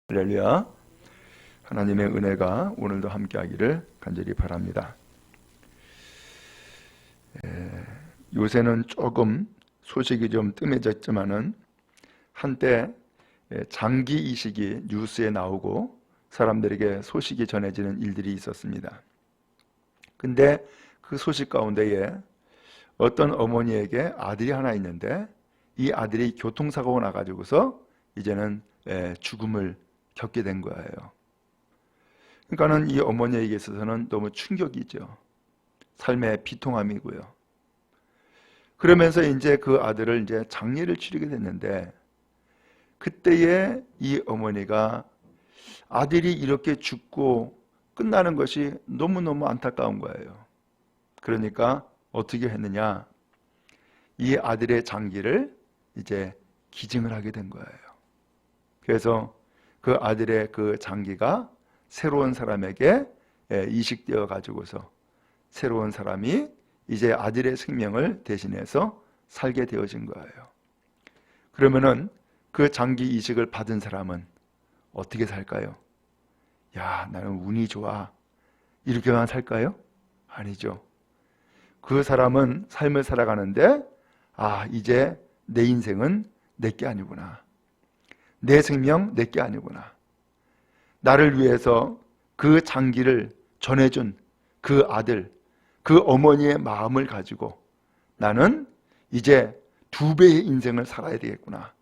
할렐루야. 하나님의 은혜가 오늘도 함께하기를 간절히 바랍니다. 요새는 조금 소식이 좀 뜸해졌지만은 한때 장기 이식이 뉴스에 나오고 사람들에게 소식이 전해지는 일들이 있었습니다. 근데 그 소식 가운데에 어떤 어머니에게 아들이 하나 있는데 이 아들이 교통사고가 나가지고서 이제는 죽음을 겪게 된 거예요. 그러니까는 이 어머니에게 있어서는 너무 충격이죠. 삶의 비통함이고요. 그러면서 이제 그 아들을 이제 장례를 치르게 됐는데 그때에 이 어머니가 아들이 이렇게 죽고 끝나는 것이 너무너무 안타까운 거예요. 그러니까 어떻게 했느냐? 이 아들의 장기를 이제 기증을 하게 된 거예요. 그래서 그 아들의 그 장기가 새로운 사람에게 이식되어 가지고서 새로운 사람이 이제 아들의 생명을 대신해서 살게 되어진 거예요. 그러면은 그 장기 이식을 받은 사람은 어떻게 살까요? 야, 나는 운이 좋아. 이렇게만 살까요? 아니죠. 그 사람은 삶을 살아가는데 이제 내 인생은 내게 아니구나. 내 생명 내게 아니구나. 나를 위해서 그 장기를 전해준 그 아들, 그 어머니의 마음을 가지고 나는 이제 2배의 인생을 살아야 되겠구나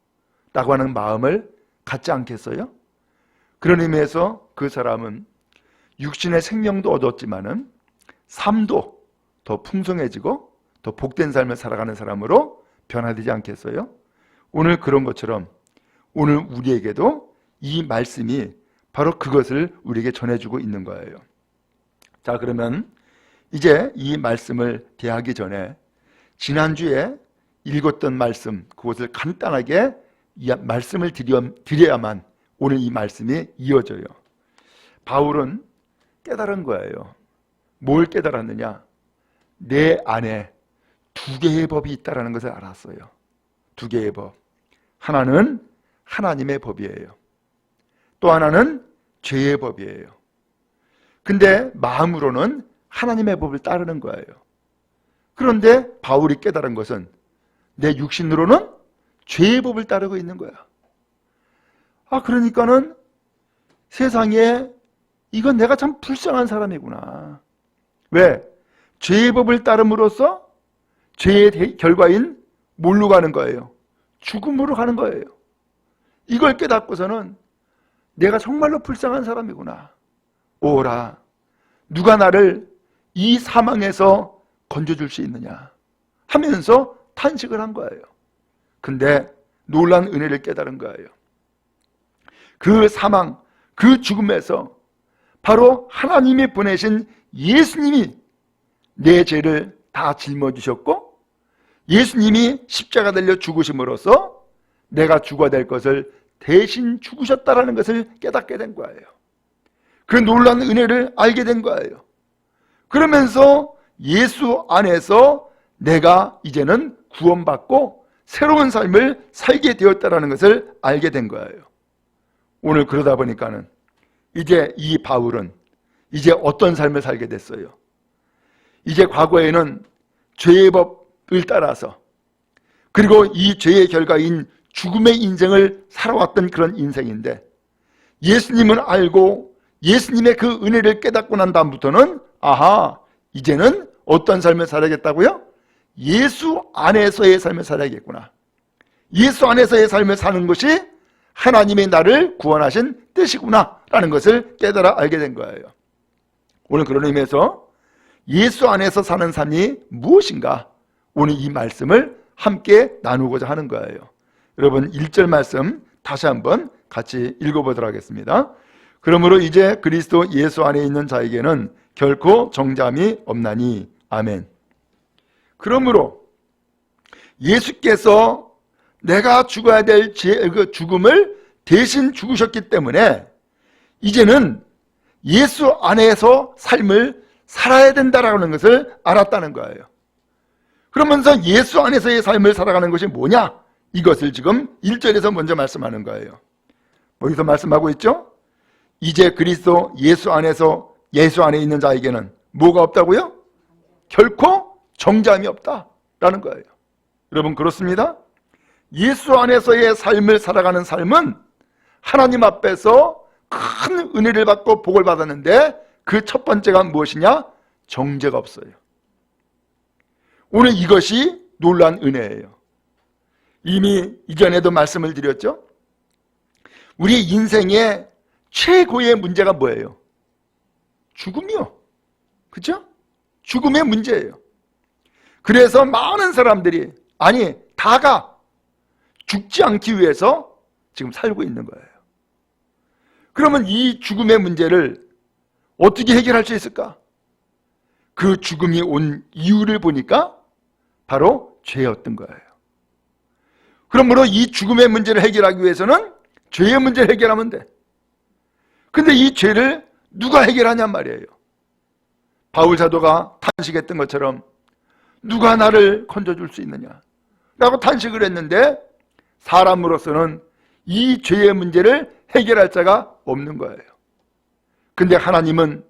라고 하는 마음을 갖지 않겠어요? 그런 의미에서 그 사람은 육신의 생명도 얻었지만은 삶도 더 풍성해지고 더 복된 삶을 살아가는 사람으로 변화되지 않겠어요? 오늘 그런 것처럼 오늘 우리에게도 이 말씀이 바로 그것을 우리에게 전해주고 있는 거예요. 자, 그러면 이제 이 말씀을 대하기 전에 지난주에 읽었던 말씀, 그것을 간단하게 이 말씀을 드려야만 오늘 이 말씀이 이어져요. 바울은 깨달은 거예요. 뭘 깨달았느냐? 내 안에 2개의 법이 있다는 것을 알았어요. 2개의 법. 하나는 하나님의 법이에요. 또 하나는 죄의 법이에요. 근데 마음으로는 하나님의 법을 따르는 거예요. 그런데 바울이 깨달은 것은 내 육신으로는 죄의 법을 따르고 있는 거야. 그러니까는 세상에 이건 내가 참 불쌍한 사람이구나. 왜? 죄의 법을 따름으로써 죄의 결과인 뭘로 가는 거예요? 죽음으로 가는 거예요. 이걸 깨닫고서는 내가 정말로 불쌍한 사람이구나. 오라, 누가 나를 이 사망에서 건져줄 수 있느냐 하면서 탄식을 한 거예요. 근데 놀란 은혜를 깨달은 거예요. 그 사망, 그 죽음에서 바로 하나님이 보내신 예수님이 내 죄를 다 짊어지셨고 예수님이 십자가 달려 죽으심으로써 내가 죽어야 될 것을 대신 죽으셨다라는 것을 깨닫게 된 거예요. 그 놀라운 은혜를 알게 된 거예요. 그러면서 예수 안에서 내가 이제는 구원받고 새로운 삶을 살게 되었다라는 것을 알게 된 거예요. 오늘 그러다 보니까는 이제 이 바울은 이제 어떤 삶을 살게 됐어요? 이제 과거에는 죄의 법을 따라서 그리고 이 죄의 결과인 죽음의 인생을 살아왔던 그런 인생인데 예수님을 알고 예수님의 그 은혜를 깨닫고 난 다음부터는 이제는 어떤 삶을 살아야겠다고요? 예수 안에서의 삶을 살아야겠구나. 예수 안에서의 삶을 사는 것이 하나님의 나를 구원하신 뜻이구나 라는 것을 깨달아 알게 된 거예요. 오늘 그런 의미에서 예수 안에서 사는 삶이 무엇인가? 오늘 이 말씀을 함께 나누고자 하는 거예요. 여러분 1절 말씀 다시 한번 같이 읽어보도록 하겠습니다. 그러므로 이제 그리스도 예수 안에 있는 자에게는 결코 정죄함이 없나니. 아멘. 그러므로 예수께서 내가 죽어야 될 죽음을 대신 죽으셨기 때문에 이제는 예수 안에서 삶을 살아야 된다라는 것을 알았다는 거예요. 그러면서 예수 안에서의 삶을 살아가는 것이 뭐냐? 이것을 지금 1절에서 먼저 말씀하는 거예요. 여기서 말씀하고 있죠? 이제 그리스도 예수 안에 있는 자에게는 뭐가 없다고요? 결코 정죄함이 없다라는 거예요. 여러분 그렇습니다. 예수 안에서의 삶을 살아가는 삶은 하나님 앞에서 큰 은혜를 받고 복을 받았는데 그 첫 번째가 무엇이냐? 정죄가 없어요. 오늘 이것이 놀라운 은혜예요. 이미 이전에도 말씀을 드렸죠? 우리 인생의 최고의 문제가 뭐예요? 죽음이요. 그렇죠? 죽음의 문제예요. 그래서 많은 사람들이 다가 죽지 않기 위해서 지금 살고 있는 거예요. 그러면 이 죽음의 문제를 어떻게 해결할 수 있을까? 그 죽음이 온 이유를 보니까 바로 죄였던 거예요. 그러므로 이 죽음의 문제를 해결하기 위해서는 죄의 문제를 해결하면 돼. 근데 이 죄를 누가 해결하냔 말이에요. 바울 사도가 탄식했던 것처럼 누가 나를 건져줄 수 있느냐 라고 탄식을 했는데 사람으로서는 이 죄의 문제를 해결할 자가 없는 거예요. 근데 하나님은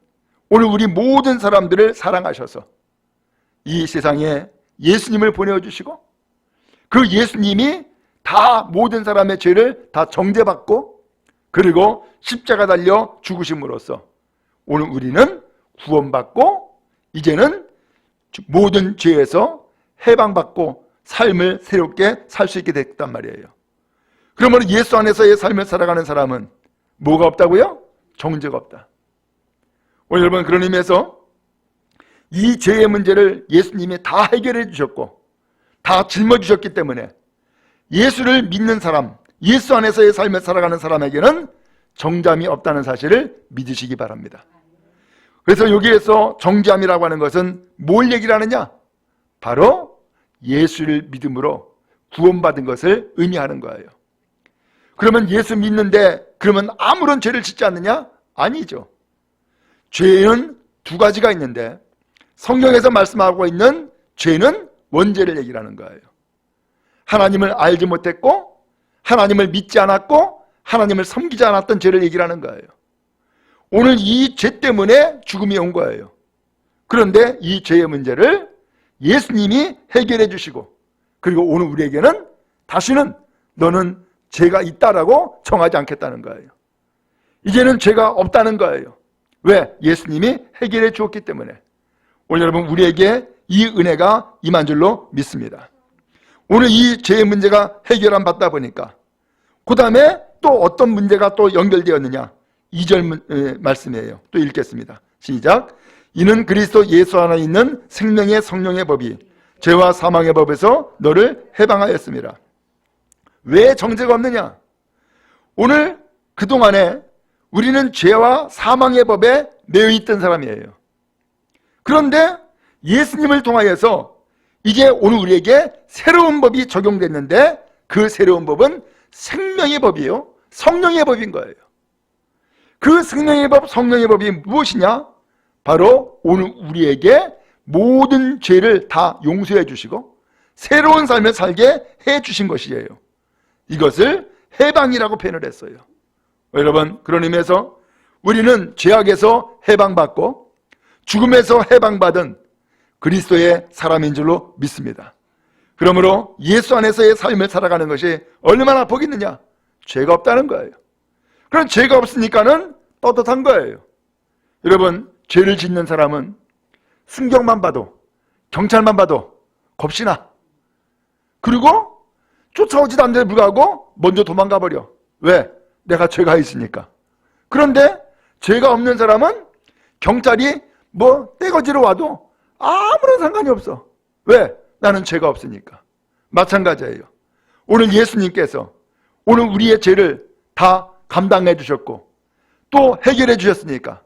오늘 우리 모든 사람들을 사랑하셔서 이 세상에 예수님을 보내주시고 그 예수님이 다 모든 사람의 죄를 다 정죄받고 그리고 십자가 달려 죽으심으로써 오늘 우리는 구원받고 이제는 모든 죄에서 해방받고 삶을 새롭게 살 수 있게 됐단 말이에요. 그러면 예수 안에서의 삶을 살아가는 사람은 뭐가 없다고요? 정죄가 없다. 오늘 여러분 그런 의미에서 이 죄의 문제를 예수님이 다 해결해 주셨고 다 짊어지셨기 때문에 예수를 믿는 사람, 예수 안에서의 삶을 살아가는 사람에게는 정죄함이 없다는 사실을 믿으시기 바랍니다. 그래서 여기에서 정죄함이라고 하는 것은 뭘 얘기를 하느냐? 바로 예수를 믿음으로 구원받은 것을 의미하는 거예요. 그러면 예수 믿는데 그러면 아무런 죄를 짓지 않느냐? 아니죠. 죄는 두 가지가 있는데 성경에서 말씀하고 있는 죄는 원죄를 얘기를 하는 거예요. 하나님을 알지 못했고 하나님을 믿지 않았고 하나님을 섬기지 않았던 죄를 얘기를 하는 거예요. 오늘 이 죄 때문에 죽음이 온 거예요. 그런데 이 죄의 문제를 예수님이 해결해 주시고 그리고 오늘 우리에게는 다시는 너는 죄가 있다라고 정하지 않겠다는 거예요. 이제는 죄가 없다는 거예요. 왜? 예수님이 해결해 주었기 때문에. 오늘 여러분 우리에게 이 은혜가 임한 줄로 믿습니다. 오늘 이 죄의 문제가 해결안 받다 보니까 그 다음에 또 어떤 문제가 또 연결되었느냐? 2절 말씀이에요. 또 읽겠습니다. 시작. 이는 그리스도 예수 안에 있는 생명의 성령의 법이 죄와 사망의 법에서 너를 해방하였습니다. 왜 정죄가 없느냐? 오늘 그동안에 우리는 죄와 사망의 법에 매여 있던 사람이에요. 그런데 예수님을 통하여서 이제 오늘 우리에게 새로운 법이 적용됐는데 그 새로운 법은 생명의 법이에요. 성령의 법인 거예요. 그 생명의 법, 성령의 법이 무엇이냐? 바로 오늘 우리에게 모든 죄를 다 용서해 주시고 새로운 삶을 살게 해 주신 것이에요. 이것을 해방이라고 표현을 했어요. 여러분 그런 의미에서 우리는 죄악에서 해방받고 죽음에서 해방받은 그리스도의 사람인 줄로 믿습니다. 그러므로 예수 안에서의 삶을 살아가는 것이 얼마나 복이 있느냐? 죄가 없다는 거예요. 그럼 죄가 없으니까는 떳떳한 거예요. 여러분 죄를 짓는 사람은 순경만 봐도 경찰만 봐도 겁시나. 그리고 쫓아오지도 않는데 불구하고 먼저 도망가 버려. 왜? 내가 죄가 있으니까. 그런데 죄가 없는 사람은 경찰이 떼거지로 와도 아무런 상관이 없어. 왜? 나는 죄가 없으니까. 마찬가지예요. 오늘 예수님께서 오늘 우리의 죄를 다 감당해 주셨고 또 해결해 주셨으니까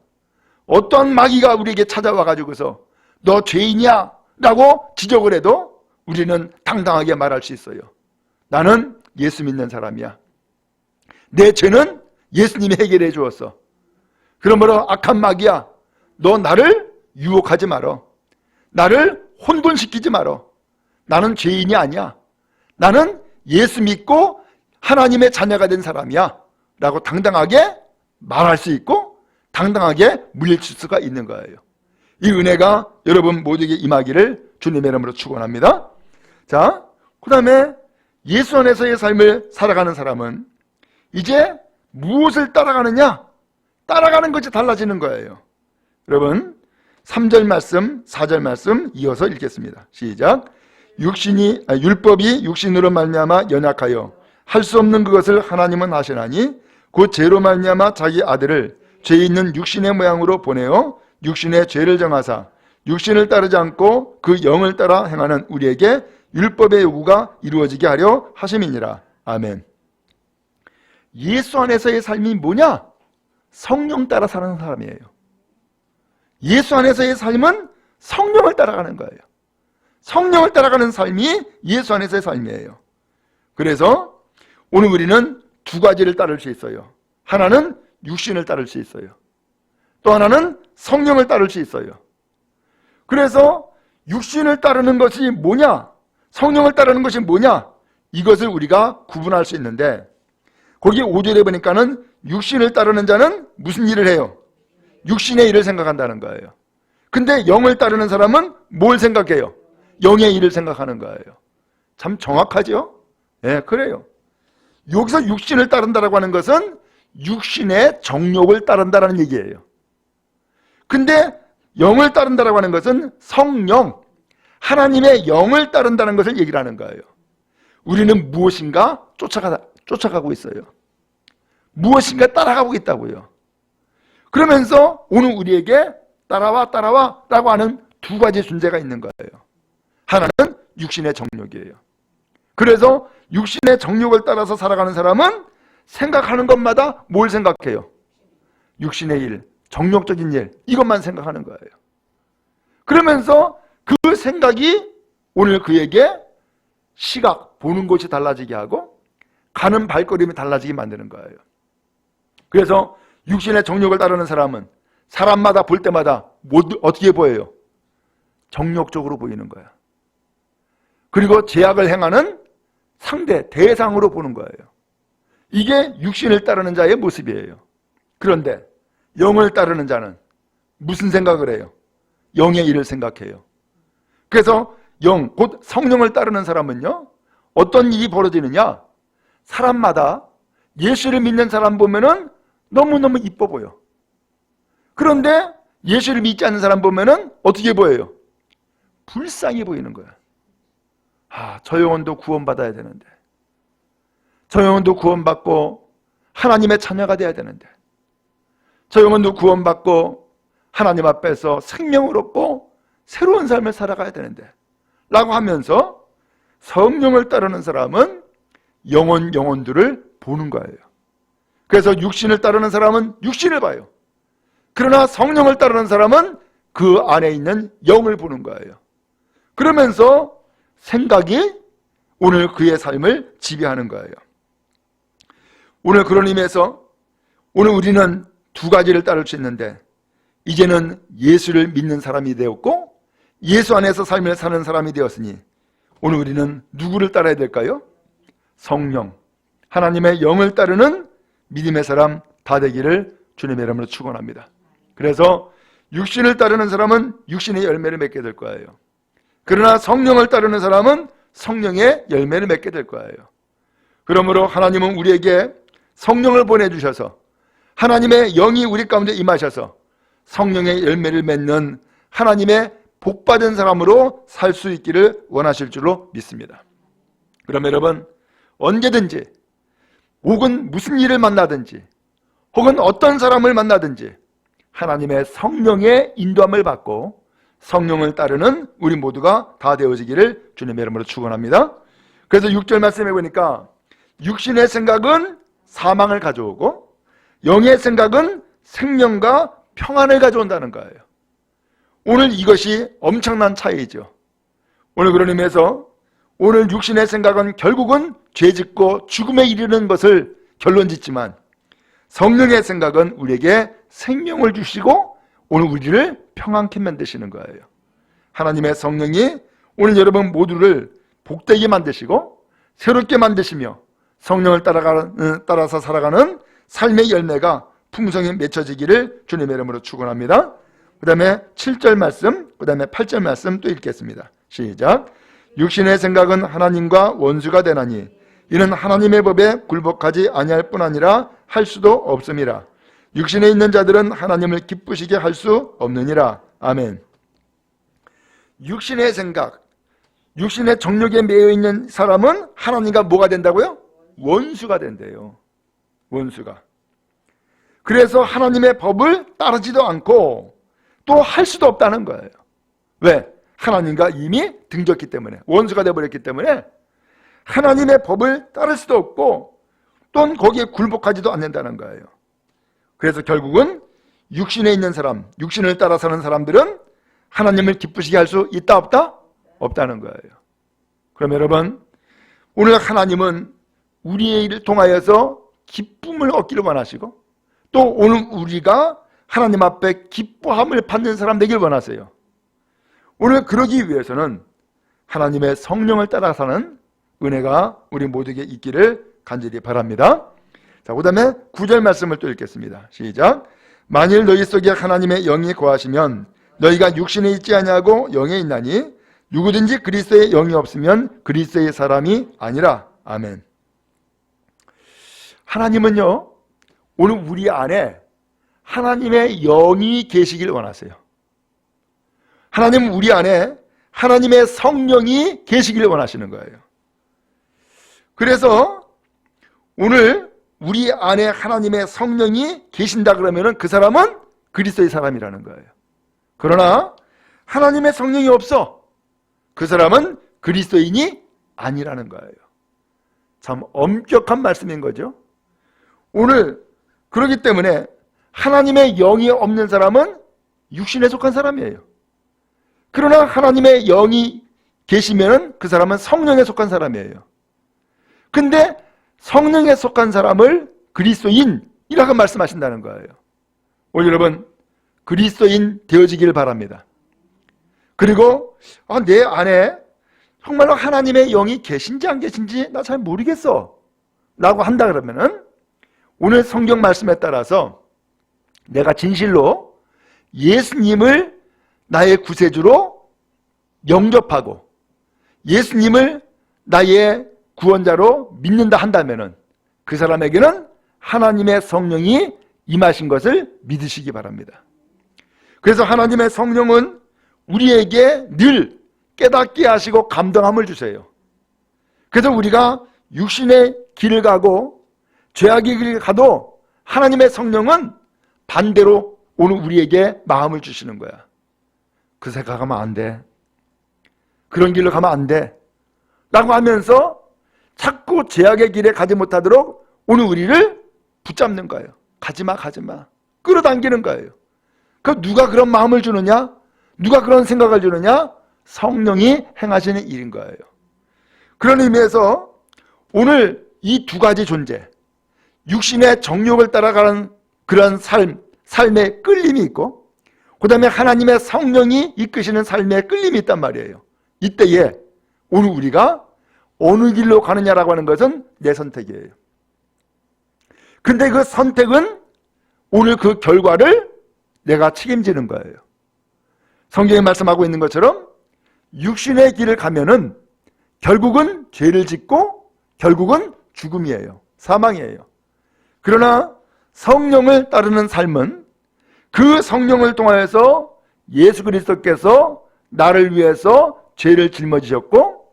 어떤 마귀가 우리에게 찾아와 가지고서 너 죄인이야 라고 지적을 해도 우리는 당당하게 말할 수 있어요. 나는 예수 믿는 사람이야. 내 죄는 예수님이 해결해 주었어. 그러므로 악한 마귀야, 너 나를 유혹하지 말어. 나를 혼돈시키지 말어. 나는 죄인이 아니야. 나는 예수 믿고 하나님의 자녀가 된 사람이야 라고 당당하게 말할 수 있고 당당하게 물리칠 수가 있는 거예요. 이 은혜가 여러분 모두에게 임하기를 주님의 이름으로 축원합니다. 자, 그 다음에 예수 안에서의 삶을 살아가는 사람은 이제 무엇을 따라가느냐? 따라가는 것이 달라지는 거예요. 여러분 3절 말씀 4절 말씀 이어서 읽겠습니다. 시작. 율법이 육신으로 말미암아 연약하여 할 수 없는 그것을 하나님은 하시나니 곧 죄로 말미암아 자기 아들을 죄 있는 육신의 모양으로 보내어 육신의 죄를 정하사 육신을 따르지 않고 그 영을 따라 행하는 우리에게 율법의 요구가 이루어지게 하려 하심이니라. 아멘. 예수 안에서의 삶이 뭐냐? 성령 따라 사는 사람이에요. 예수 안에서의 삶은 성령을 따라가는 거예요. 성령을 따라가는 삶이 예수 안에서의 삶이에요. 그래서 오늘 우리는 두 가지를 따를 수 있어요. 하나는 육신을 따를 수 있어요. 또 하나는 성령을 따를 수 있어요. 그래서 육신을 따르는 것이 뭐냐? 성령을 따르는 것이 뭐냐? 이것을 우리가 구분할 수 있는데 거기 5절에 보니까는 육신을 따르는 자는 무슨 일을 해요? 육신의 일을 생각한다는 거예요. 근데 영을 따르는 사람은 뭘 생각해요? 영의 일을 생각하는 거예요. 참 정확하죠? 예, 그래요. 여기서 육신을 따른다라고 하는 것은 육신의 정욕을 따른다라는 얘기예요. 근데 영을 따른다라고 하는 것은 성령, 하나님의 영을 따른다는 것을 얘기를 하는 거예요. 우리는 무엇인가 쫓아가고 있어요. 무엇인가 따라가고 있다고요. 그러면서 오늘 우리에게 따라와 라고 하는 두 가지 존재가 있는 거예요. 하나는 육신의 정욕이에요. 그래서 육신의 정욕을 따라서 살아가는 사람은 생각하는 것마다 뭘 생각해요? 육신의 일, 정욕적인 일, 이것만 생각하는 거예요. 그러면서 그 생각이 오늘 그에게 시각, 보는 곳이 달라지게 하고 가는 발걸음이 달라지게 만드는 거예요. 그래서 육신의 정욕을 따르는 사람은 사람마다 볼 때마다 어떻게 보여요? 정욕적으로 보이는 거야. 그리고 죄악을 행하는 상대, 대상으로 보는 거예요. 이게 육신을 따르는 자의 모습이에요. 그런데 영을 따르는 자는 무슨 생각을 해요? 영의 일을 생각해요. 그래서 영, 곧 성령을 따르는 사람은요, 어떤 일이 벌어지느냐? 사람마다 예수를 믿는 사람 보면은 너무너무 이뻐 보여. 그런데 예수를 믿지 않는 사람 보면은 어떻게 보여요? 불쌍히 보이는 거야. 저 영혼도 구원받아야 되는데, 저 영혼도 구원받고 하나님의 자녀가 돼야 되는데, 저 영혼도 구원받고 하나님 앞에서 생명을 얻고 새로운 삶을 살아가야 되는데 라고 하면서 성령을 따르는 사람은 영혼들을 보는 거예요. 그래서 육신을 따르는 사람은 육신을 봐요. 그러나 성령을 따르는 사람은 그 안에 있는 영을 보는 거예요. 그러면서 생각이 오늘 그의 삶을 지배하는 거예요. 오늘 그런 의미에서 오늘 우리는 두 가지를 따를 수 있는데 이제는 예수를 믿는 사람이 되었고 예수 안에서 삶을 사는 사람이 되었으니 오늘 우리는 누구를 따라야 될까요? 성령, 하나님의 영을 따르는 믿음의 사람 다 되기를 주님의 이름으로 축원합니다. 그래서 육신을 따르는 사람은 육신의 열매를 맺게 될 거예요. 그러나 성령을 따르는 사람은 성령의 열매를 맺게 될 거예요. 그러므로 하나님은 우리에게 성령을 보내주셔서 하나님의 영이 우리 가운데 임하셔서 성령의 열매를 맺는 하나님의 복받은 사람으로 살 수 있기를 원하실 줄로 믿습니다. 그럼 여러분, 언제든지 혹은 무슨 일을 만나든지 혹은 어떤 사람을 만나든지 하나님의 성령의 인도함을 받고 성령을 따르는 우리 모두가 다 되어지기를 주님의 이름으로 축원합니다. 그래서 6절 말씀해 보니까 육신의 생각은 사망을 가져오고 영의 생각은 생명과 평안을 가져온다는 거예요. 오늘 이것이 엄청난 차이죠. 오늘 그런 의미에서 오늘 육신의 생각은 결국은 죄짓고 죽음에 이르는 것을 결론짓지만 성령의 생각은 우리에게 생명을 주시고 오늘 우리를 평안케 만드시는 거예요. 하나님의 성령이 오늘 여러분 모두를 복되게 만드시고 새롭게 만드시며 성령을 따라서 살아가는 삶의 열매가 풍성히 맺혀지기를 주님의 이름으로 축원합니다. 그 다음에 7절 말씀, 그 다음에 8절 말씀 또 읽겠습니다. 시작. 육신의 생각은 하나님과 원수가 되나니 이는 하나님의 법에 굴복하지 아니할 뿐 아니라 할 수도 없음이라. 육신에 있는 자들은 하나님을 기쁘시게 할 수 없느니라. 아멘. 육신의 생각, 육신의 정욕에 매여 있는 사람은 하나님과 뭐가 된다고요? 원수가 된대요. 원수가. 그래서 하나님의 법을 따르지도 않고 또 할 수도 없다는 거예요. 왜? 하나님과 이미 등졌기 때문에, 원수가 되어버렸기 때문에 하나님의 법을 따를 수도 없고 또는 거기에 굴복하지도 않는다는 거예요. 그래서 결국은 육신에 있는 사람, 육신을 따라 사는 사람들은 하나님을 기쁘시게 할 수 있다 없다? 없다는 거예요. 그럼 여러분, 오늘 하나님은 우리의 일을 통하여서 기쁨을 얻기를 원하시고 또 오늘 우리가 하나님 앞에 기뻐함을 받는 사람 되길 원하세요. 오늘 그러기 위해서는 하나님의 성령을 따라 사는 은혜가 우리 모두에게 있기를 간절히 바랍니다. 자, 그 다음에 9절 말씀을 또 읽겠습니다. 시작. 만일 너희 속에 하나님의 영이 거하시면 너희가 육신에 있지 아니하고 영에 있나니 누구든지 그리스도의 영이 없으면 그리스도의 사람이 아니라. 아멘. 하나님은요, 오늘 우리 안에 하나님의 영이 계시길 원하세요. 하나님은 우리 안에 하나님의 성령이 계시길 원하시는 거예요. 그래서 오늘 우리 안에 하나님의 성령이 계신다 그러면 그 사람은 그리스도의 사람이라는 거예요. 그러나 하나님의 성령이 없어, 그 사람은 그리스도인이 아니라는 거예요. 참 엄격한 말씀인 거죠. 오늘 그렇기 때문에 하나님의 영이 없는 사람은 육신에 속한 사람이에요. 그러나 하나님의 영이 계시면 그 사람은 성령에 속한 사람이에요. 근데 성령에 속한 사람을 그리스도인이라고 말씀하신다는 거예요. 오늘 여러분, 그리스도인 되어지기를 바랍니다. 그리고 내 안에 정말로 하나님의 영이 계신지 안 계신지 나 잘 모르겠어 라고 한다 그러면은 오늘 성경 말씀에 따라서 내가 진실로 예수님을 나의 구세주로 영접하고 예수님을 나의 구원자로 믿는다 한다면은 그 사람에게는 하나님의 성령이 임하신 것을 믿으시기 바랍니다. 그래서 하나님의 성령은 우리에게 늘 깨닫게 하시고 감동함을 주세요. 그래서 우리가 육신의 길을 가고 죄악의 길을 가도 하나님의 성령은 반대로 오늘 우리에게 마음을 주시는 거야. 그 생각 가면 안 돼. 그런 길로 가면 안 돼. 라고 하면서 자꾸 죄악의 길에 가지 못하도록 오늘 우리를 붙잡는 거예요. 가지마, 가지마. 끌어당기는 거예요. 그 누가 그런 마음을 주느냐? 누가 그런 생각을 주느냐? 성령이 행하시는 일인 거예요. 그런 의미에서 오늘 이 두 가지 존재, 육신의 정욕을 따라가는 그런 삶의 끌림이 있고 그 다음에 하나님의 성령이 이끄시는 삶의 끌림이 있단 말이에요. 이때에 오늘 우리가 어느 길로 가느냐라고 하는 것은 내 선택이에요. 근데 그 선택은 오늘 그 결과를 내가 책임지는 거예요. 성경에 말씀하고 있는 것처럼 육신의 길을 가면은 결국은 죄를 짓고 결국은 죽음이에요. 사망이에요. 그러나 성령을 따르는 삶은 그 성령을 통하여서 예수 그리스도께서 나를 위해서 죄를 짊어지셨고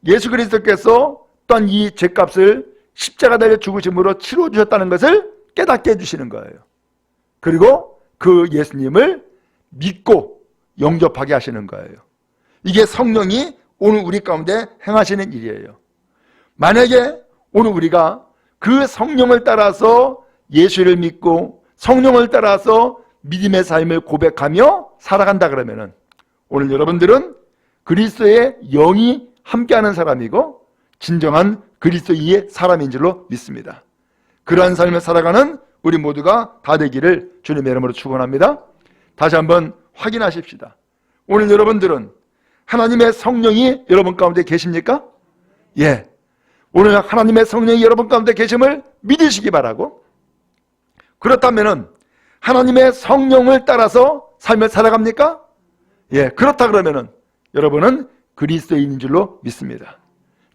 예수 그리스도께서 또한 이 죄값을 십자가 달려 죽으심으로 치러 주셨다는 것을 깨닫게 해주시는 거예요. 그리고 그 예수님을 믿고 영접하게 하시는 거예요. 이게 성령이 오늘 우리 가운데 행하시는 일이에요. 만약에 오늘 우리가 그 성령을 따라서 예수를 믿고 성령을 따라서 믿음의 삶을 고백하며 살아간다 그러면은 오늘 여러분들은 그리스도의 영이 함께하는 사람이고 진정한 그리스도의 사람인 줄로 믿습니다. 그러한 삶을 살아가는 우리 모두가 다 되기를 주님의 이름으로 축원합니다. 다시 한번 확인하십시다. 오늘 여러분들은 하나님의 성령이 여러분 가운데 계십니까? 예. 오늘 하나님의 성령이 여러분 가운데 계심을 믿으시기 바라고, 그렇다면은 하나님의 성령을 따라서 삶을 살아갑니까? 예. 그렇다 그러면은 여러분은 그리스도인인 줄로 믿습니다.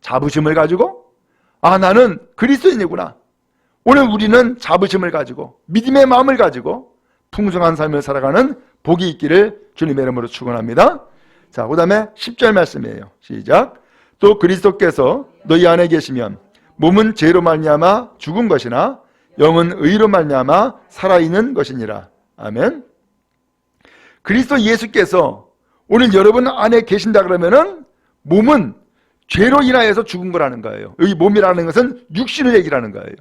자부심을 가지고, 아, 나는 그리스도인이구나. 오늘 우리는 자부심을 가지고 믿음의 마음을 가지고 풍성한 삶을 살아가는 복이 있기를 주님의 이름으로 축원합니다. 자, 그 다음에 10절 말씀이에요. 시작. 또 그리스도께서 너희 안에 계시면 몸은 죄로 말미암아 죽은 것이나 영은 의로 말미암아 살아있는 것이니라. 아멘. 그리스도 예수께서 오늘 여러분 안에 계신다 그러면은 몸은 죄로 인하여서 죽은 거라는 거예요. 여기 몸이라는 것은 육신을 얘기하는 거예요.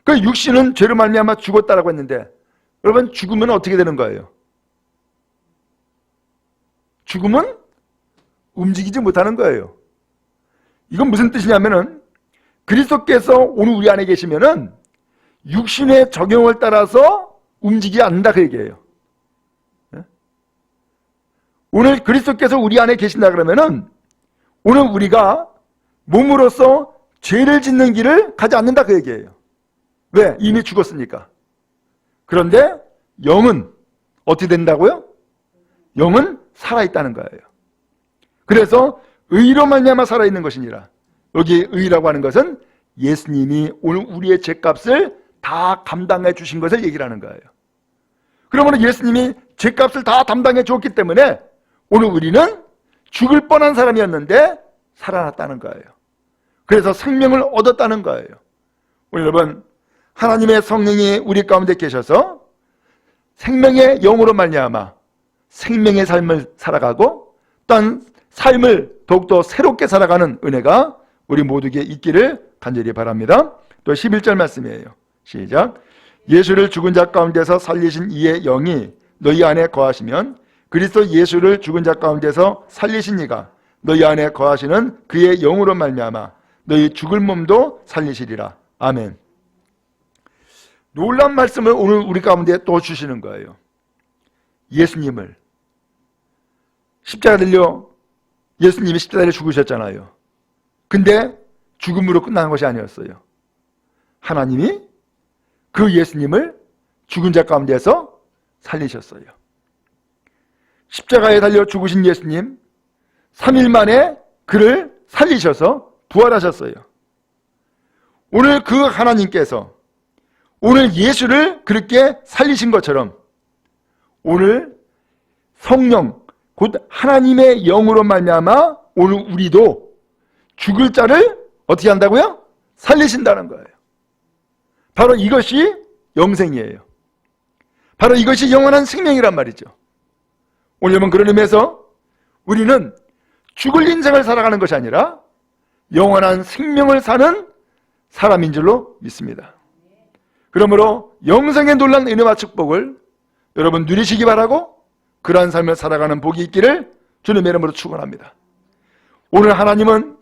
그 육신은 죄로 말미암아 죽었다라고 했는데, 여러분 죽으면 어떻게 되는 거예요? 죽으면 움직이지 못하는 거예요. 이건 무슨 뜻이냐면은 그리스도께서 오늘 우리 안에 계시면은 육신의 적용을 따라서 움직이지 않는다 그 얘기예요. 오늘 그리스도께서 우리 안에 계신다 그러면은 오늘 우리가 몸으로서 죄를 짓는 길을 가지 않는다 그 얘기예요. 왜? 이미 죽었으니까. 그런데 영은 어떻게 된다고요? 영은 살아있다는 거예요. 그래서 의로 말미암아 살아있는 것이니라. 여기 의라고 하는 것은 예수님이 오늘 우리의 죄값을 다 감당해 주신 것을 얘기를 하는 거예요. 그러면 예수님이 죄값을 다 담당해 줬기 때문에 오늘 우리는 죽을 뻔한 사람이었는데 살아났다는 거예요. 그래서 생명을 얻었다는 거예요. 오늘 여러분, 하나님의 성령이 우리 가운데 계셔서 생명의 영으로 말미암아 생명의 삶을 살아가고 또한 삶을 더욱더 새롭게 살아가는 은혜가 우리 모두에게 있기를 간절히 바랍니다. 또 11절 말씀이에요. 시작. 예수를 죽은 자 가운데서 살리신 이의 영이 너희 안에 거하시면 그리스도 예수를 죽은 자 가운데서 살리신 이가 너희 안에 거하시는 그의 영으로 말미암아 너희 죽을 몸도 살리시리라. 아멘. 놀라운 말씀을 오늘 우리 가운데 또 주시는 거예요. 예수님을 십자가 들려 예수님이 십자가에 죽으셨잖아요. 근데 죽음으로 끝나는 것이 아니었어요. 하나님이 그 예수님을 죽은 자 가운데서 살리셨어요. 십자가에 달려 죽으신 예수님 3일 만에 그를 살리셔서 부활하셨어요. 오늘 그 하나님께서 오늘 예수를 그렇게 살리신 것처럼 오늘 성령 곧 하나님의 영으로 말미암아 오늘 우리도 죽을 자를 어떻게 한다고요? 살리신다는 거예요. 바로 이것이 영생이에요. 바로 이것이 영원한 생명이란 말이죠. 오늘 여러분, 그런 의미에서 우리는 죽을 인생을 살아가는 것이 아니라 영원한 생명을 사는 사람인 줄로 믿습니다. 그러므로 영생의 놀라운 은혜와 축복을 여러분 누리시기 바라고 그러한 삶을 살아가는 복이 있기를 주님의 이름으로 축원합니다. 오늘 하나님은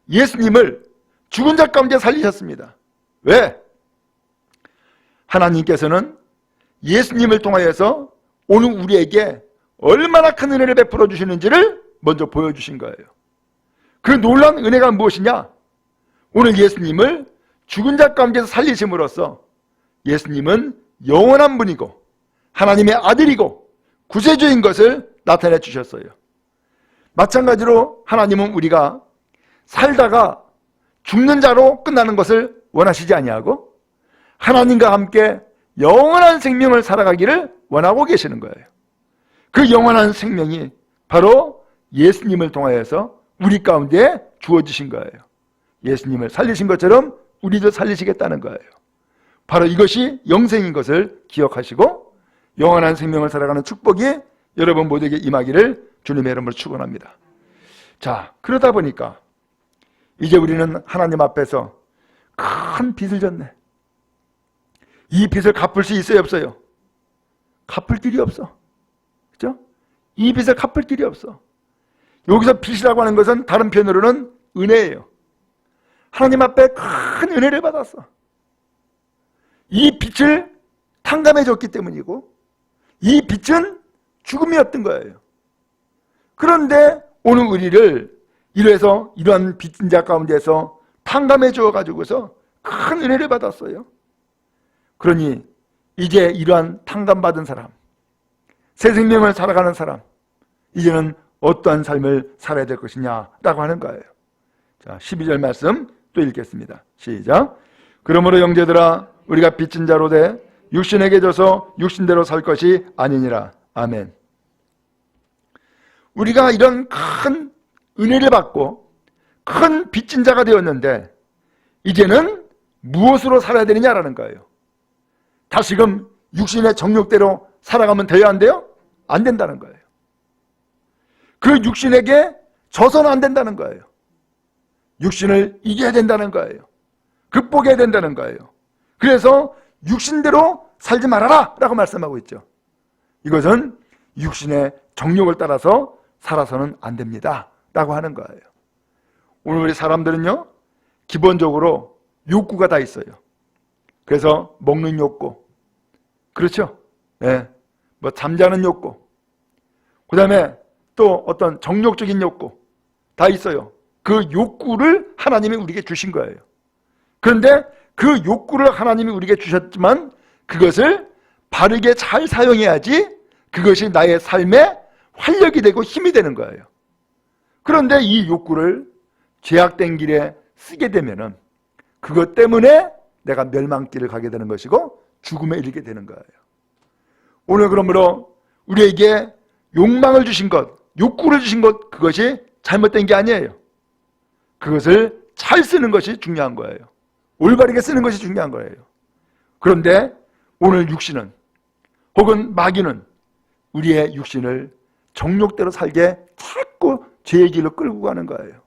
예수님을 죽은 자 가운데 살리셨습니다. 왜? 하나님께서는 예수님을 통하여서 오늘 우리에게 얼마나 큰 은혜를 베풀어 주시는지를 먼저 보여주신 거예요. 그 놀라운 은혜가 무엇이냐? 오늘 예수님을 죽은 자 가운데서 살리심으로써 예수님은 영원한 분이고 하나님의 아들이고 구세주인 것을 나타내 주셨어요. 마찬가지로 하나님은 우리가 살다가 죽는 자로 끝나는 것을 원하시지 아니하고 하나님과 함께 영원한 생명을 살아가기를 원하고 계시는 거예요. 그 영원한 생명이 바로 예수님을 통하여서 우리 가운데 주어지신 거예요. 예수님을 살리신 것처럼 우리도 살리시겠다는 거예요. 바로 이것이 영생인 것을 기억하시고 영원한 생명을 살아가는 축복이 여러분 모두에게 임하기를 주님의 이름으로 축원합니다. 자, 그러다 보니까 이제 우리는 하나님 앞에서 큰 빚을 졌네. 이 빚을 갚을 수 있어요, 없어요? 갚을 길이 없어. 그렇죠? 이 빚을 갚을 길이 없어. 여기서 빚이라고 하는 것은 다른 표현으로는 은혜예요. 하나님 앞에 큰 은혜를 받았어. 이 빚을 탕감해 줬기 때문이고 이 빚은 죽음이었던 거예요. 그런데 오늘 우리를 이래서 이러한 빚진 자 가운데서 탕감해 주어가지고서 큰 은혜를 받았어요. 그러니 이제 이러한 탕감받은 사람, 새 생명을 살아가는 사람, 이제는 어떠한 삶을 살아야 될 것이냐라고 하는 거예요. 자, 12절 말씀 또 읽겠습니다. 시작. 그러므로 형제들아 우리가 빚진 자로 돼 육신에게 져서 육신대로 살 것이 아니니라. 아멘. 우리가 이런 큰 은혜를 받고 큰 빚진 자가 되었는데 이제는 무엇으로 살아야 되느냐라는 거예요. 다시금 육신의 정욕대로 살아가면 돼야 안 돼요? 안 된다는 거예요. 그 육신에게 져서는 안 된다는 거예요. 육신을 이겨야 된다는 거예요. 극복해야 된다는 거예요. 그래서 육신대로 살지 말아라 라고 말씀하고 있죠. 이것은 육신의 정욕을 따라서 살아서는 안 됩니다 라고 하는 거예요. 오늘 우리 사람들은요, 기본적으로 욕구가 다 있어요. 그래서 먹는 욕구, 그렇죠? 네. 뭐 잠자는 욕구, 그 다음에 또 어떤 정욕적인 욕구 다 있어요. 그 욕구를 하나님이 우리에게 주신 거예요. 그런데 그 욕구를 하나님이 우리에게 주셨지만 그것을 바르게 잘 사용해야지 그것이 나의 삶에 활력이 되고 힘이 되는 거예요. 그런데 이 욕구를 죄악된 길에 쓰게 되면은 그것 때문에 내가 멸망길을 가게 되는 것이고 죽음에 이르게 되는 거예요. 오늘 그러므로 우리에게 욕망을 주신 것, 욕구를 주신 것, 그것이 잘못된 게 아니에요. 그것을 잘 쓰는 것이 중요한 거예요. 올바르게 쓰는 것이 중요한 거예요. 그런데 오늘 육신은 혹은 마귀는 우리의 육신을 정욕대로 살게 자꾸 죄의 길로 끌고 가는 거예요.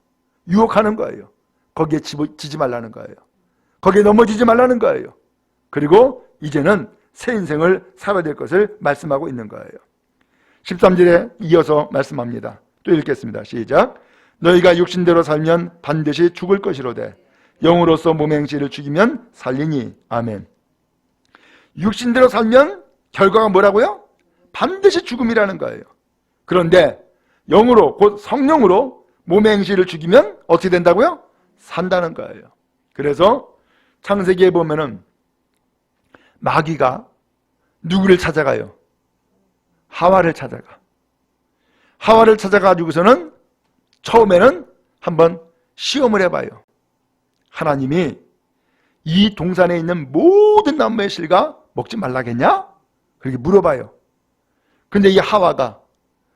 유혹하는 거예요. 거기에 지지 말라는 거예요. 거기에 넘어지지 말라는 거예요. 그리고 이제는 새 인생을 살아야 될 것을 말씀하고 있는 거예요. 13절에 이어서 말씀합니다. 또 읽겠습니다. 시작. 너희가 육신대로 살면 반드시 죽을 것이로되 영으로서 몸의 행실을 죽이면 살리니. 아멘. 육신대로 살면 결과가 뭐라고요? 반드시 죽음이라는 거예요. 그런데 영으로, 곧 성령으로 몸의 행실을 죽이면 어떻게 된다고요? 산다는 거예요. 그래서 창세기에 보면은 마귀가 누구를 찾아가요? 하와를 찾아가. 하와를 찾아가지고서는 처음에는 한번 시험을 해봐요. 하나님이 이 동산에 있는 모든 나무의 실과 먹지 말라겠냐? 그렇게 물어봐요. 근데 이 하와가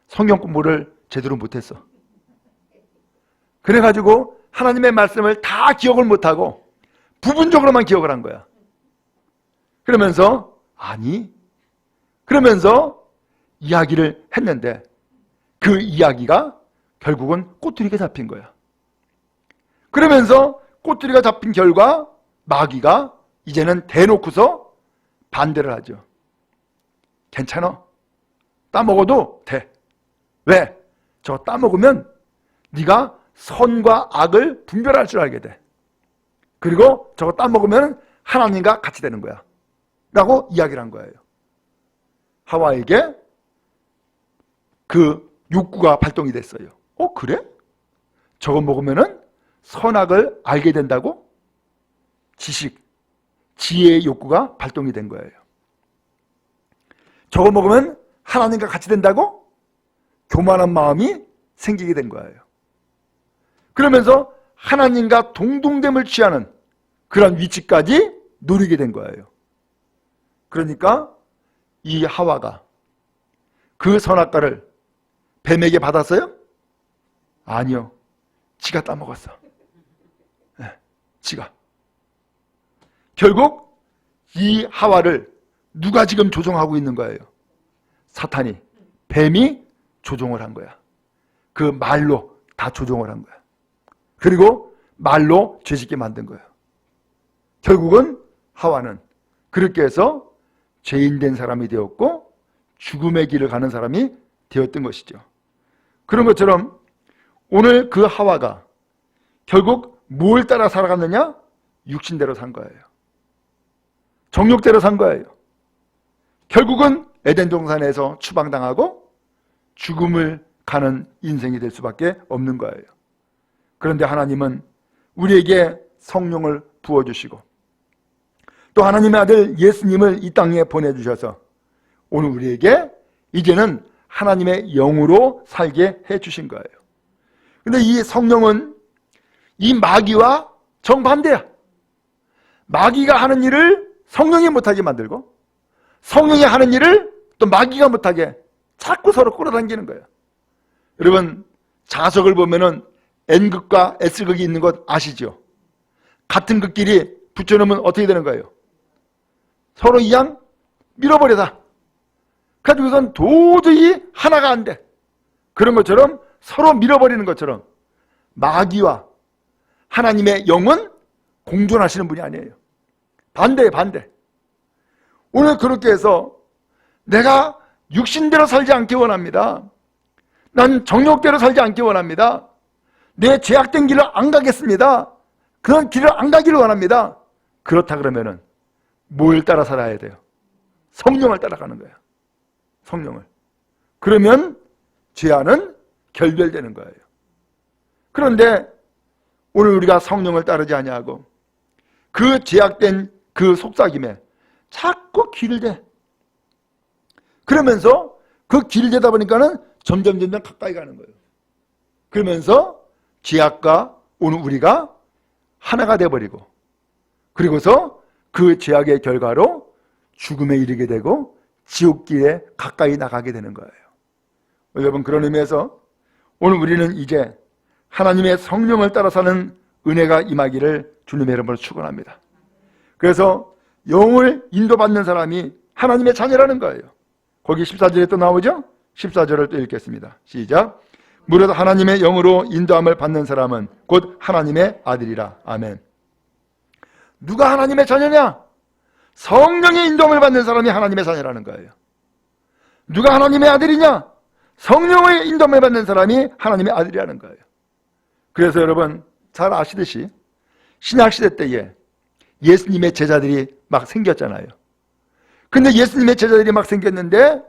성경 공부를 제대로 못했어. 그래가지고 하나님의 말씀을 다 기억을 못하고 부분적으로만 기억을 한 거야. 그러면서 그러면서 이야기를 했는데 그 이야기가 결국은 꼬투리가 잡힌 거야. 그러면서 꼬투리가 잡힌 결과 마귀가 이제는 대놓고서 반대를 하죠. 괜찮아. 따먹어도 돼. 왜? 저거 따먹으면 네가 선과 악을 분별할 줄 알게 돼. 그리고 저거 따먹으면 하나님과 같이 되는 거야 라고 이야기를 한 거예요. 하와에게 그 욕구가 발동이 됐어요. 그래? 저거 먹으면은 선악을 알게 된다고? 지식, 지혜의 욕구가 발동이 된 거예요. 저거 먹으면 하나님과 같이 된다고? 교만한 마음이 생기게 된 거예요. 그러면서 하나님과 동등됨을 취하는 그런 위치까지 노리게 된 거예요. 그러니까 이 하와가 그 선악과를 뱀에게 받았어요? 아니요. 지가 따먹었어. 네, 지가. 결국 이 하와를 누가 지금 조종하고 있는 거예요? 사탄이, 뱀이 조종을 한 거야. 그 말로 다 조종을 한 거야. 그리고 말로 죄짓게 만든 거예요. 결국은 하와는 그렇게 해서 죄인된 사람이 되었고 죽음의 길을 가는 사람이 되었던 것이죠. 그런 것처럼 오늘 그 하와가 결국 뭘 따라 살아갔느냐? 육신대로 산 거예요. 정욕대로 산 거예요. 결국은 에덴 동산에서 추방당하고 죽음을 가는 인생이 될 수밖에 없는 거예요. 그런데 하나님은 우리에게 성령을 부어주시고 또 하나님의 아들 예수님을 이 땅에 보내주셔서 오늘 우리에게 이제는 하나님의 영으로 살게 해주신 거예요. 근데 이 성령은 이 마귀와 정반대야. 마귀가 하는 일을 성령이 못하게 만들고 성령이 하는 일을 또 마귀가 못하게 자꾸 서로 끌어당기는 거예요. 여러분, 자석을 보면은 N극과 S극이 있는 것 아시죠? 같은 극끼리 붙여놓으면 어떻게 되는 거예요? 서로 이양 밀어버려다. 가지고선 도저히 하나가 안 돼. 그런 것처럼 서로 밀어버리는 것처럼 마귀와 하나님의 영은 공존하시는 분이 아니에요. 반대예요, 반대. 오늘 그렇게 해서 내가 육신대로 살지 않기 원합니다. 난 정욕대로 살지 않기 원합니다. 내 죄악된 길을 안 가겠습니다. 그런 길을 안 가기를 원합니다. 그렇다 그러면은 뭘 따라 살아야 돼요? 성령을 따라가는 거예요. 성령을. 그러면 죄와는 결별되는 거예요. 그런데 오늘 우리가 성령을 따르지 아니하고 그 죄악된 그 속삭임에 자꾸 길을 대. 그러면서 그 길을 대다 보니까는 점점 가까이 가는 거예요. 그러면서 죄악과 오늘 우리가 하나가 돼버리고 그리고서 그 죄악의 결과로 죽음에 이르게 되고 지옥길에 가까이 나가게 되는 거예요. 여러분, 그런 의미에서 오늘 우리는 이제 하나님의 성령을 따라 사는 은혜가 임하기를 주님의 이름으로 축원합니다. 그래서 영을 인도받는 사람이 하나님의 자녀라는 거예요. 거기 14절에 또 나오죠? 14절을 또 읽겠습니다. 시작. 무릇 하나님의 영으로 인도함을 받는 사람은 곧 하나님의 아들이라. 아멘. 누가 하나님의 자녀냐? 성령의 인도함을 받는 사람이 하나님의 자녀라는 거예요. 누가 하나님의 아들이냐? 성령의 인도함을 받는 사람이 하나님의 아들이라는 거예요. 그래서 여러분 잘 아시듯이 신약시대 때에 예수님의 제자들이 막 생겼잖아요. 근데 예수님의 제자들이 막 생겼는데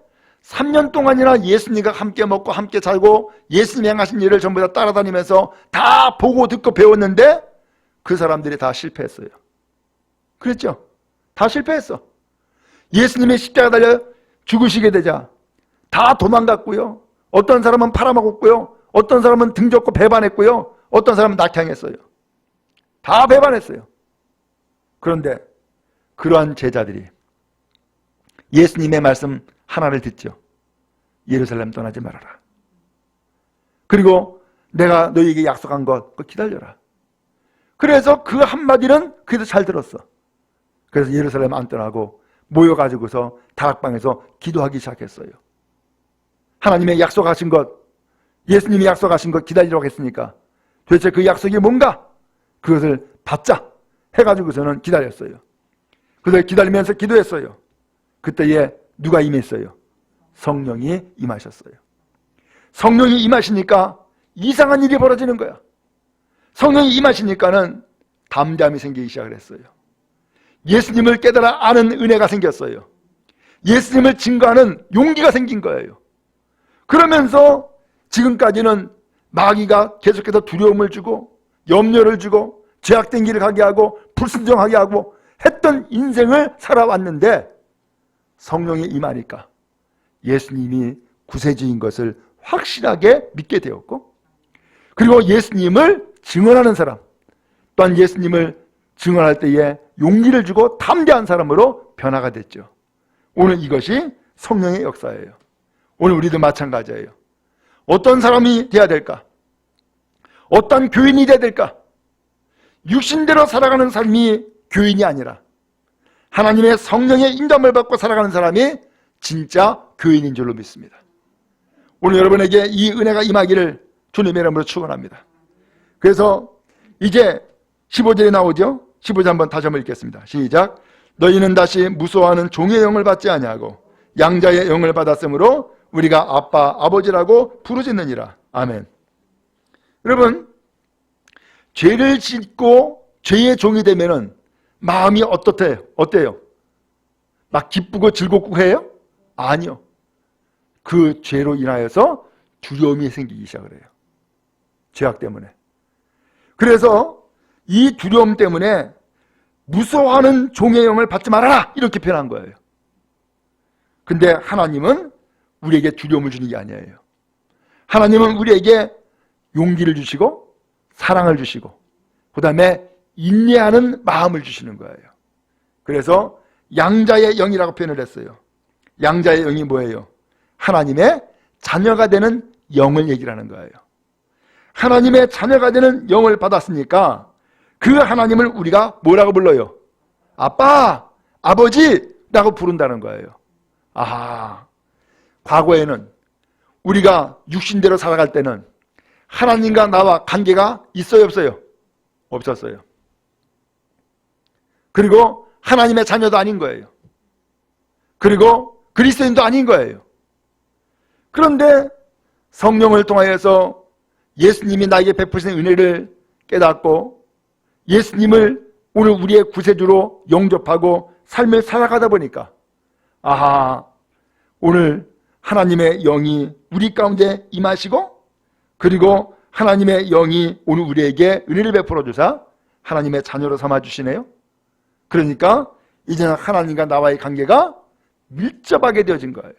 3년 동안이나 예수님과 함께 먹고 함께 자고 예수님이 행하신 일을 전부 다 따라다니면서 다 보고 듣고 배웠는데 그 사람들이 다 실패했어요. 그랬죠? 다 실패했어. 예수님이 십자가 달려 죽으시게 되자 다 도망갔고요. 어떤 사람은 팔아먹었고요. 어떤 사람은 등 졌고 배반했고요. 어떤 사람은 낙향했어요. 다 배반했어요. 그런데 그러한 제자들이 예수님의 말씀 하나를 듣죠. 예루살렘 떠나지 말아라. 그리고 내가 너희에게 약속한 것 그거 기다려라. 그래서 그 한마디는 그래도 잘 들었어. 그래서 예루살렘 안 떠나고 모여가지고서 다락방에서 기도하기 시작했어요. 하나님의 약속하신 것, 예수님이 약속하신 것 기다리라고 했으니까 도대체 그 약속이 뭔가? 그것을 받자 해가지고서는 기다렸어요. 그래서 기다리면서 기도했어요. 그때에 누가 임했어요? 성령이 임하셨어요. 성령이 임하시니까 이상한 일이 벌어지는 거야. 성령이 임하시니까는 담대함이 생기기 시작을 했어요. 예수님을 깨달아 아는 은혜가 생겼어요. 예수님을 증거하는 용기가 생긴 거예요. 그러면서 지금까지는 마귀가 계속해서 두려움을 주고 염려를 주고 죄악된 길을 가게 하고 불순종하게 하고 했던 인생을 살아왔는데 성령이 임하니까 예수님이 구세주인 것을 확실하게 믿게 되었고 그리고 예수님을 증언하는 사람 또한 예수님을 증언할 때에 용기를 주고 담대한 사람으로 변화가 됐죠. 오늘 이것이 성령의 역사예요. 오늘 우리도 마찬가지예요. 어떤 사람이 돼야 될까? 어떤 교인이 돼야 될까? 육신대로 살아가는 삶이 교인이 아니라 하나님의 성령의 인도함을 받고 살아가는 사람이 진짜 교인인 줄로 믿습니다. 오늘 여러분에게 이 은혜가 임하기를 주님의 이름으로 축원합니다. 그래서 이제 15절에 나오죠. 15절 한번 다시 한번 읽겠습니다. 시작. 너희는 다시 무서워하는 종의 영을 받지 아니하고 양자의 영을 받았으므로 우리가 아빠 아버지라고 부르짖느니라. 아멘. 여러분, 죄를 짓고 죄의 종이 되면은 마음이 어때요? 막 기쁘고 즐겁고 해요? 아니요. 그 죄로 인하여서 두려움이 생기기 시작을 해요. 죄악 때문에. 그래서 이 두려움 때문에 무서워하는 종의 영을 받지 말아라 이렇게 표현한 거예요. 근데 하나님은 우리에게 두려움을 주는 게 아니에요. 하나님은 우리에게 용기를 주시고 사랑을 주시고 그 다음에 인내하는 마음을 주시는 거예요. 그래서 양자의 영이라고 표현을 했어요. 양자의 영이 뭐예요? 하나님의 자녀가 되는 영을 얘기를 하는 거예요. 하나님의 자녀가 되는 영을 받았으니까 그 하나님을 우리가 뭐라고 불러요? 아빠, 아버지라고 부른다는 거예요. 아하, 과거에는 우리가 육신대로 살아갈 때는 하나님과 나와 관계가 있어요, 없어요? 없었어요. 그리고 하나님의 자녀도 아닌 거예요. 그리고 그리스도인도 아닌 거예요. 그런데 성령을 통하여서 예수님이 나에게 베푸신 은혜를 깨닫고 예수님을 오늘 우리의 구세주로 영접하고 삶을 살아가다 보니까 아하, 오늘 하나님의 영이 우리 가운데 임하시고 그리고 하나님의 영이 오늘 우리에게 은혜를 베풀어 주사 하나님의 자녀로 삼아주시네요. 그러니까 이제는 하나님과 나와의 관계가 밀접하게 되어진 거예요.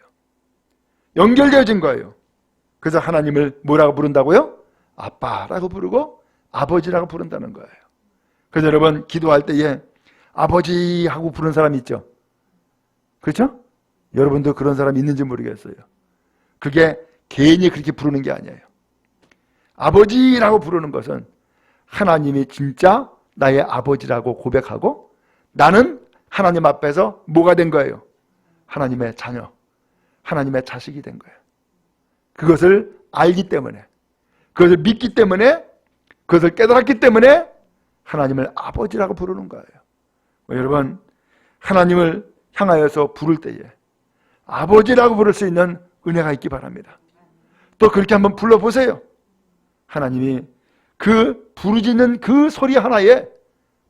연결되어진 거예요. 그래서 하나님을 뭐라고 부른다고요? 아빠라고 부르고 아버지라고 부른다는 거예요. 그래서 여러분 기도할 때에 아버지 하고 부르는 사람 있죠? 그렇죠? 여러분도 그런 사람 있는지 모르겠어요. 그게 괜히 그렇게 부르는 게 아니에요. 아버지라고 부르는 것은 하나님이 진짜 나의 아버지라고 고백하고 나는 하나님 앞에서 뭐가 된 거예요? 하나님의 자녀, 하나님의 자식이 된 거예요. 그것을 알기 때문에, 그것을 믿기 때문에, 그것을 깨달았기 때문에 하나님을 아버지라고 부르는 거예요. 여러분, 하나님을 향하여서 부를 때에 아버지라고 부를 수 있는 은혜가 있기 바랍니다. 또 그렇게 한번 불러보세요. 하나님이 그 부르짖는 그 소리 하나에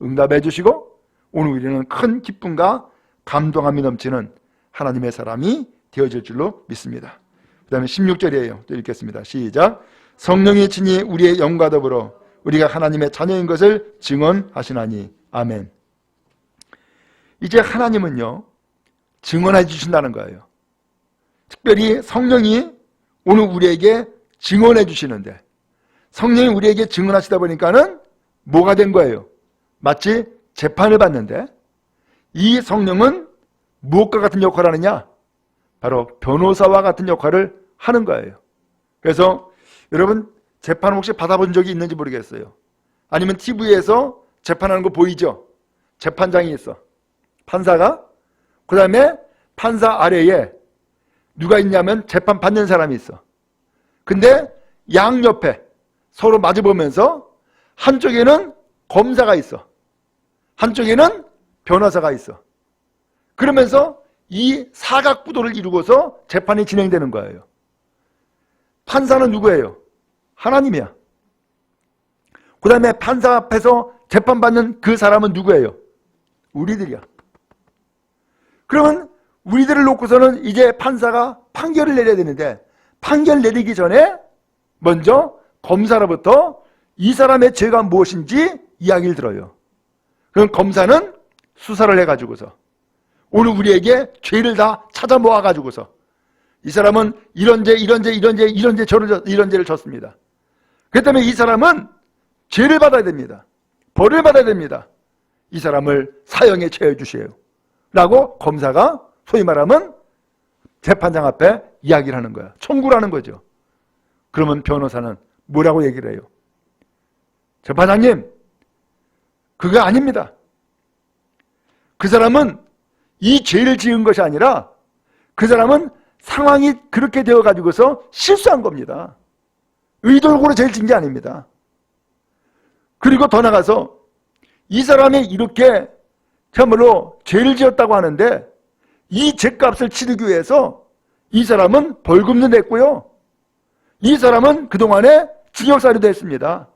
응답해 주시고 오늘 우리는 큰 기쁨과 감동함이 넘치는 하나님의 사람이 되어질 줄로 믿습니다. 그 다음에 16절이에요. 또 읽겠습니다. 시작. 성령이 친히 우리의 영과 더불어 우리가 하나님의 자녀인 것을 증언하시나니. 아멘. 이제 하나님은요 증언해 주신다는 거예요. 특별히 성령이 오늘 우리에게 증언해 주시는데 성령이 우리에게 증언하시다 보니까는 뭐가 된 거예요? 마치 재판을 받는데 이 성령은 무엇과 같은 역할을 하느냐? 바로 변호사와 같은 역할을 하는 거예요. 그래서 여러분 재판 혹시 받아본 적이 있는지 모르겠어요. 아니면 TV에서 재판하는 거 보이죠? 재판장이 있어. 판사가 그 다음에 판사 아래에 누가 있냐면 재판 받는 사람이 있어. 근데 양옆에 서로 마주보면서 한쪽에는 검사가 있어. 한쪽에는 변호사가 있어. 그러면서 이 사각구도를 이루고서 재판이 진행되는 거예요. 판사는 누구예요? 하나님이야. 그 다음에 판사 앞에서 재판받는 그 사람은 누구예요? 우리들이야. 그러면 우리들을 놓고서는 이제 판사가 판결을 내려야 되는데 판결 내리기 전에 먼저 검사로부터 이 사람의 죄가 무엇인지 이야기를 들어요. 그럼 검사는 수사를 해가지고서 오늘 우리에게 죄를 다 찾아 모아가지고서 이 사람은 이런 죄, 이런 죄, 이런 죄, 이런 죄, 이런 죄를 졌습니다. 그렇기 때문에 이 사람은 죄를 받아야 됩니다. 벌을 받아야 됩니다. 이 사람을 사형에 처해 주세요. 라고 검사가 소위 말하면 재판장 앞에 이야기를 하는 거야. 청구를 하는 거죠. 그러면 변호사는 뭐라고 얘기를 해요? 재판장님, 그거 아닙니다. 그 사람은 이 죄를 지은 것이 아니라 그 사람은 상황이 그렇게 되어가지고서 실수한 겁니다. 의도적으로 죄를 지은 게 아닙니다. 그리고 더 나가서 이 사람이 이렇게 참으로 죄를 지었다고 하는데 이 죄값을 치르기 위해서 이 사람은 벌금도 냈고요. 이 사람은 그동안에 징역살이도 했습니다.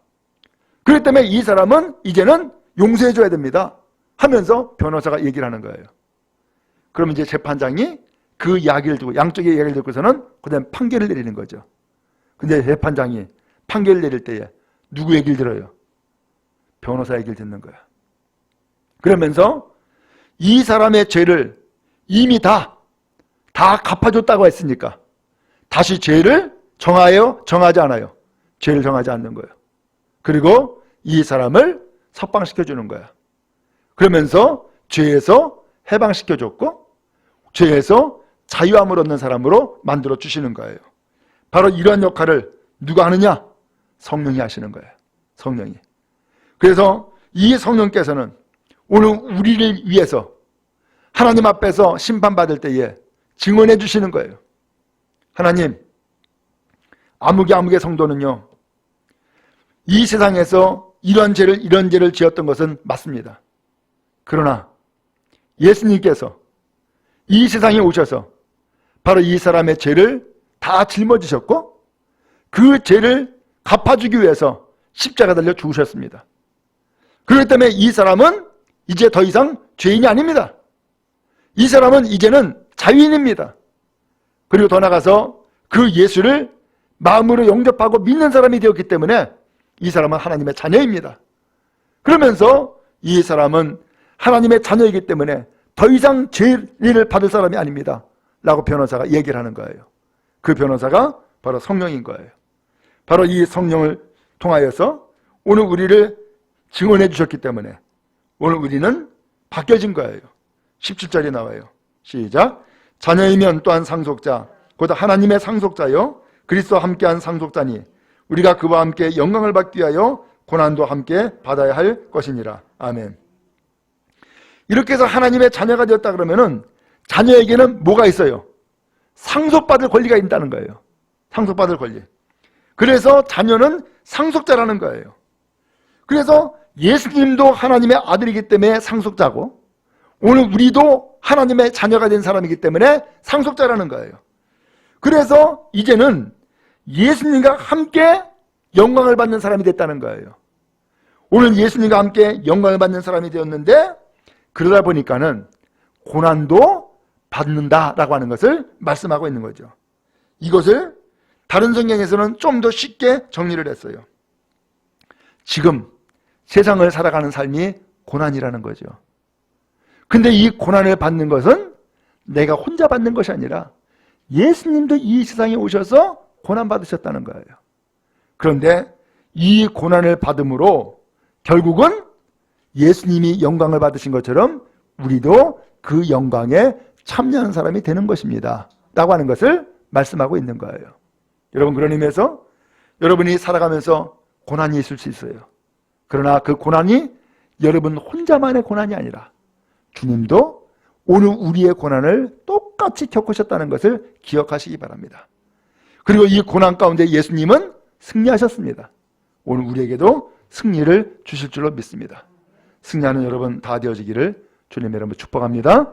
그렇기 때문에 이 사람은 이제는 용서해줘야 됩니다. 하면서 변호사가 얘기를 하는 거예요. 그러면 이제 재판장이 그 이야기를 듣고 양쪽의 이야기를 듣고서는 그다음 판결을 내리는 거죠. 근데 재판장이 판결을 내릴 때에 누구 얘기를 들어요? 변호사 얘기를 듣는 거야. 그러면서 이 사람의 죄를 이미 다 갚아줬다고 했으니까 다시 죄를 정하여 정하지 않아요. 죄를 정하지 않는 거예요. 그리고 이 사람을 석방시켜주는 거야. 그러면서 죄에서 해방시켜줬고 죄에서 자유함을 얻는 사람으로 만들어 주시는 거예요. 바로 이러한 역할을 누가 하느냐? 성령이 하시는 거예요. 성령이. 그래서 이 성령께서는 오늘 우리를 위해서 하나님 앞에서 심판받을 때에 증언해 주시는 거예요. 하나님, 아무개 성도는요, 이 세상에서 이런 죄를 지었던 것은 맞습니다. 그러나 예수님께서 이 세상에 오셔서 바로 이 사람의 죄를 다 짊어지셨고 그 죄를 갚아주기 위해서 십자가 달려 죽으셨습니다. 그렇기 때문에 이 사람은 이제 더 이상 죄인이 아닙니다. 이 사람은 이제는 자유인입니다. 그리고 더 나아가서 그 예수를 마음으로 영접하고 믿는 사람이 되었기 때문에 이 사람은 하나님의 자녀입니다. 그러면서 이 사람은 하나님의 자녀이기 때문에 더 이상 죄를 받을 사람이 아닙니다. 라고 변호사가 얘기를 하는 거예요. 그 변호사가 바로 성령인 거예요. 바로 이 성령을 통하여서 오늘 우리를 증언해 주셨기 때문에 오늘 우리는 바뀌어진 거예요. 17절에 나와요. 시작. 자녀이면 또한 상속자, 곧 하나님의 상속자요 그리스도와 함께한 상속자니 우리가 그와 함께 영광을 받기 위하여 고난도 함께 받아야 할 것이니라. 아멘. 이렇게 해서 하나님의 자녀가 되었다 그러면은 자녀에게는 뭐가 있어요? 상속받을 권리가 있다는 거예요. 상속받을 권리. 그래서 자녀는 상속자라는 거예요. 그래서 예수님도 하나님의 아들이기 때문에 상속자고 오늘 우리도 하나님의 자녀가 된 사람이기 때문에 상속자라는 거예요. 그래서 이제는 예수님과 함께 영광을 받는 사람이 됐다는 거예요. 오늘 예수님과 함께 영광을 받는 사람이 되었는데 그러다 보니까는 고난도 받는다라고 하는 것을 말씀하고 있는 거죠. 이것을 다른 성경에서는 좀 더 쉽게 정리를 했어요. 지금 세상을 살아가는 삶이 고난이라는 거죠. 근데 이 고난을 받는 것은 내가 혼자 받는 것이 아니라 예수님도 이 세상에 오셔서 고난 받으셨다는 거예요. 그런데 이 고난을 받음으로 결국은 예수님이 영광을 받으신 것처럼 우리도 그 영광에 참여하는 사람이 되는 것입니다. 라고 하는 것을 말씀하고 있는 거예요. 여러분, 그런 의미에서 여러분이 살아가면서 고난이 있을 수 있어요. 그러나 그 고난이 여러분 혼자만의 고난이 아니라 주님도 오늘 우리의 고난을 똑같이 겪으셨다는 것을 기억하시기 바랍니다. 그리고 이 고난 가운데 예수님은 승리하셨습니다. 오늘 우리에게도 승리를 주실 줄로 믿습니다. 승리하는 여러분 다 되어지기를 주님의 이름으로 축복합니다.